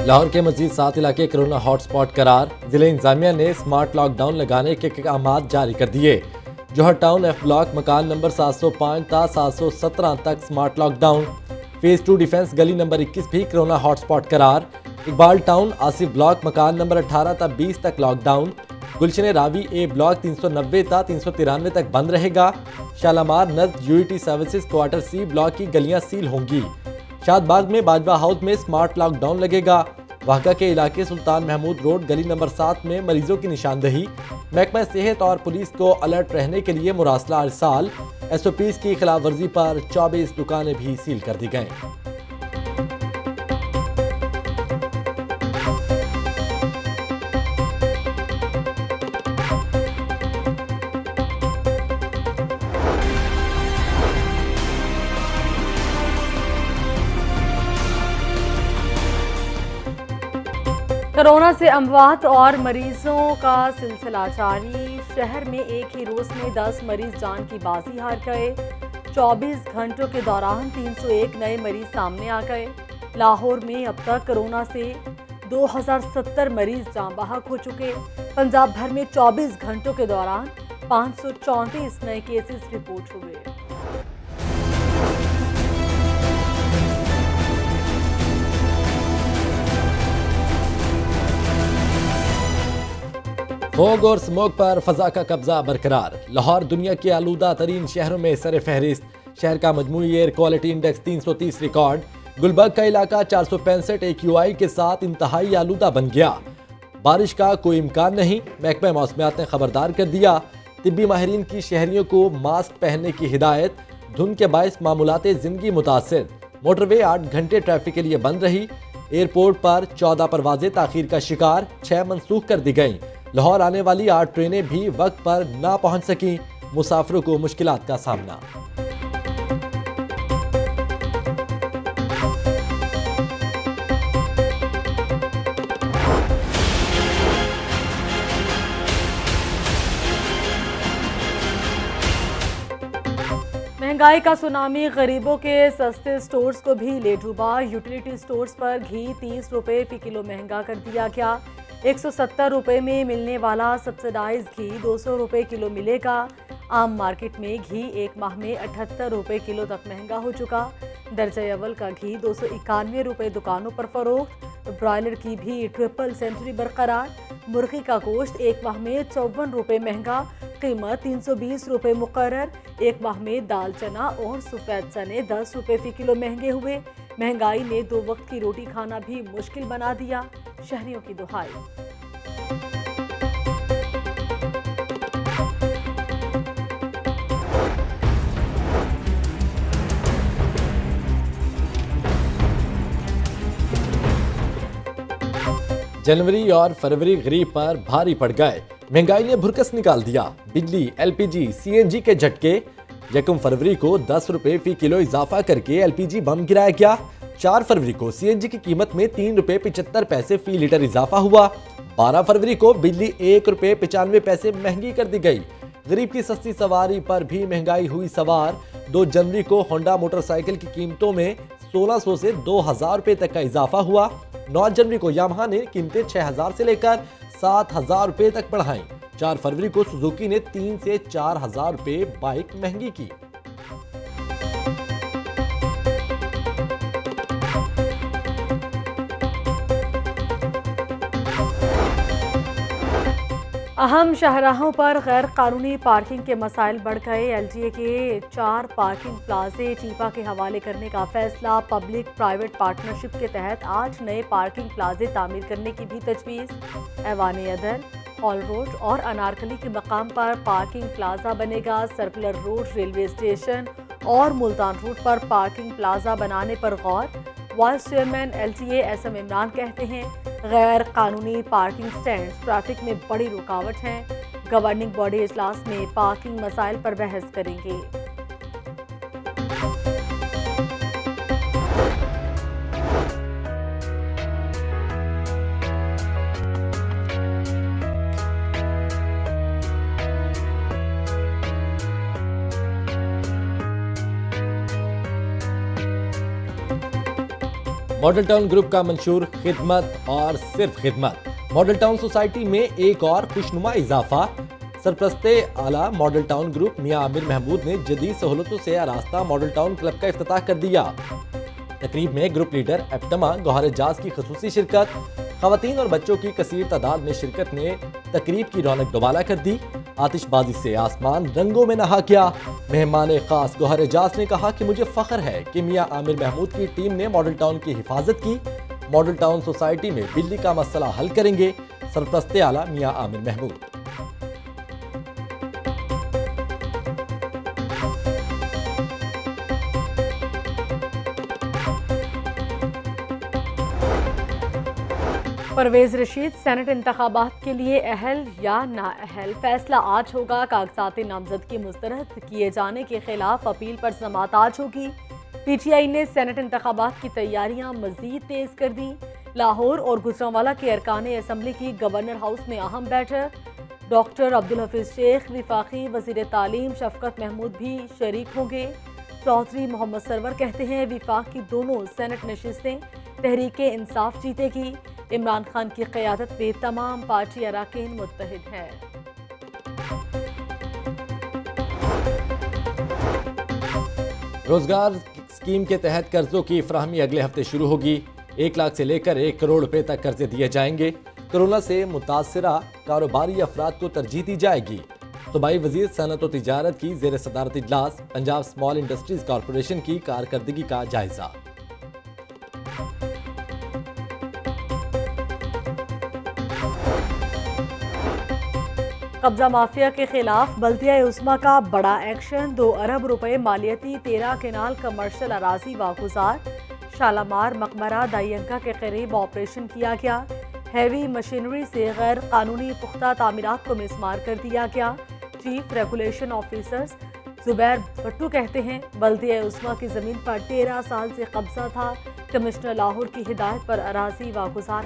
लाहौर के मजीद 7 इलाके corona hotspot करार। जिले इंतजामिया ने स्मार्ट लॉकडाउन लगाने के अहकाम जारी कर दिए। जौहर टाउन एफ ब्लॉक मकान नंबर 705 ता 717 तक स्मार्ट लॉकडाउन। फेज 2 डिफेंस गली नंबर 21 भी कोरोना हॉटस्पॉट करार। इकबाल टाउन आसिफ ब्लॉक मकान नंबर 18 ता 20 तक lockdown. Gulshan Ravi A block 390 ता 393 तक बंद रहेगा। शालामार नज़ UET services quarter C block की गलियां सील होंगी। शादबाग में बाजवा हाउस में स्मार्ट लॉकडाउन लगेगा। वाहका के इलाके सुल्तान महमूद रोड गली नंबर 7 में मरीजों की निशानदही। महकमा सेहत और पुलिस को अलर्ट रहने के लिए मुरासला अरसाल। SOPs की खिलाफ वर्जी पर 24 दुकानें भी सील कर दी गईं। कोरोना से अमवात और मरीजों का सिलसिला जारी। शहर में एक ही रोज में 10 मरीज जान की बाजी हार गए। 24 घंटों के दौरान 301 नए मरीज सामने आ गए। लाहौर में अब तक कोरोना से 2070 मरीज जान बहक हो चुके। पंजाब भर में 24 घंटों के दौरान 534 नए केसेस रिपोर्ट हुए। फोग और स्मोक पर फजा का कब्जा बरकरार। लाहौर दुनिया के आलूदा तरीन शहरों में सर फहरिस्त। शहर का मजमूई air quality index 330 record. Gulberg का इलाका 465 AQI के साथ इंतहाई आलूदा बन गया। बारिश का कोई इम्कान नहीं, महकमा मौसमियात ने खबरदार कर दिया। तिब्बी माहिरीन की शहरियों को मास्क पहनने की हिदायत। धुंध के बायस मामूलाते जिंदगी मुतासिर। मोटरवे 8 घंटे ट्रैफिक के लिए बंद रही। एयरपोर्ट पर 14 परवाजें ताखीर का शिकार, 6 मनसूख कर दी गईं। लाहौर आने वाली 8 ट्रेनें भी वक्त पर ना पहुंच सकीं। मुसाफिरों को मुश्किलात का सामना। महंगाई का सुनामी गरीबों के सस्ते स्टोर्स को भी ले डूबा। यूटिलिटी स्टोर्स पर घी 30 रुपए फी किलो महंगा कर दिया गया। 170 रुपए में मिलने वाला सब्सिडाइज घी 200 रुपए किलो मिलेगा। आम मार्केट में घी एक माह में 78 रुपए किलो तक महंगा हो चुका। दर्जा अव्वल का घी 291 रुपए दुकानों पर फरोख्त। ब्रॉयलर की भी ट्रिपल सेंचुरी बरकरार। मुर्गी का गोश्त एक माह में 54 रुपए महंगा, कीमत 320 रुपए मुकर्रर। एक माह में दाल चना और सफ़ेद चने 10 रुपए फी किलो महंगे हुए। महंगाई ने 2 वक्त की रोटी खाना भी मुश्किल बना दिया। शहरियों की दुहाई। जनवरी और फरवरी गरीब पर भारी पड़ गए। महंगाई ने भुरकस निकाल दिया। बिजली, LPG, CNG के झटके। 1 फरवरी को 10 रुपए फी किलो इजाफा करके LPG बम गिराया गया। 4 फरवरी को CNG की कीमत में 3 रुपए 75 पैसे फी लीटर इजाफा हुआ। 12 फरवरी को बिजली 1 रुपए 95 पैसे महंगी कर दी गई। गरीब की सस्ती सवारी पर भी महंगाई हुई सवार। 2 जनवरी को होंडा मोटरसाइकिल की कीमतों में 1600 से 2000 रुपए तक का इजाफा हुआ। 9 जनवरी को यामाहा ने कीमतें 6000 से लेकर 7000 रुपए तक बढ़ाई। 4 फरवरी को सुजुकी ने 3 से 4000 रुपए बाइक महंगी की। अहम शाहराहों पर गैर कानूनी पार्किंग के मसाइल बढ़ गए। LGA के 4 पार्किंग प्लाजे टीपा के हवाले करने का फैसला। पब्लिक प्राइवेट पार्टनरशिप के तहत 8 नए पार्किंग प्लाजे तामीर करने की भी तजवीज़। ऐवान अदल, हॉल रोड और अनारकली के मकाम पर पार्किंग प्लाजा बनेगा। सर्कुलर रोड, रेलवे स्टेशन और मुल्तान रोड पर पार्किंग प्लाजा बनाने पर गौर। Vice chairman LGA SM Imran कहते हैं, गैर कानूनी पार्किंग स्टैंड ट्रैफिक में बड़ी रुकावट हैं। गवर्निंग बॉडी इजलास में पार्किंग मसाइल पर बहस करेंगे। मॉडल टाउन ग्रुप का मंशूर खिदमत और सिर्फ खिदमत। मॉडल टाउन सोसाइटी में एक और खुशनुमा इजाफा। सरपरस्ते आला मॉडल टाउन ग्रुप मियां आमिर महमूद ने जदीद सहूलतों से आरास्ता मॉडल टाउन क्लब का इफ्तिताह कर दिया। तकरीब में ग्रुप लीडर एप्टमा गौहर एजाज की खसूसी शिरकत। खवातीन और बच्चों की कसीर तादाद में शिरकत ने तकरीब की रौनक दोबाला कर दी। आतिशबाजी से आसमान रंगों में नहा गया। मेहमान खास गौहर एजाज ने कहा कि मुझे फख्र है कि मियां आमिर महमूद की टीम ने मॉडल टाउन की हिफाजत की। मॉडल टाउन सोसाइटी में बिजली का मसला हल करेंगे। सरपरस्ते आला मियां आमिर महमूद। परवेज रशीद सेनेट इंतखाबात के लिए अहल या नाअहल, फैसला आज होगा। कागजात नामजदगी मुस्तरद किए जाने के खिलाफ अपील पर समाअत आज होगी। पीटीआई ने सेनेट इंतखाबात की तैयारियां मजीद तेज कर दी। लाहौर और गुजरांवाला के अरकान असम्बली की गवर्नर हाउस में अहम बैठक। डॉक्टर अब्दुल हफीज शेख, विफाकी वजीर तालीम शफकत महमूद भी शरीक होंगे। चौधरी मोहम्मद सरवर कहते हैं विफाक की दोनों सेनेट नशिस्तें तहरीक इंसाफ जीतेगी। इमरान खान की क़यादत में तमाम पार्टी अरकान मुत्तहिद हैं। रोजगार स्कीम के तहत कर्जों की फराहमी अगले हफ्ते शुरू होगी। 1 लाख से लेकर 1 करोड़ रुपए तक कर्जे दिए जाएंगे। कोरोना से मुतासरा कारोबारी अफराद को तरजीह दी जाएगी। सूबाई वजीर सनत और तिजारत की जेर सदारत इजलास। पंजाब स्मॉल इंडस्ट्रीज कॉरपोरेशन की कारकर्दगी का जायजा। कब्जा माफिया के खिलाफ बल्दिया उस्मा का बड़ा एक्शन। 2 अरब रुपए मालियती 13 केनाल कमर्शल अराजी वागुजार। शालामार मकबरा दायंका के करीब ऑपरेशन किया गया। हैवी मशीनरी से गैर कानूनी पुख्ता तामीरात को मिसमार कर दिया गया। Chief regulation officers Zubair Bhattu कहते हैं बल्दिया उस्मा की जमीन पर 13 साल से कब्जा था। कमिश्नर लाहौर की हिदायत पर अराजी वागुजार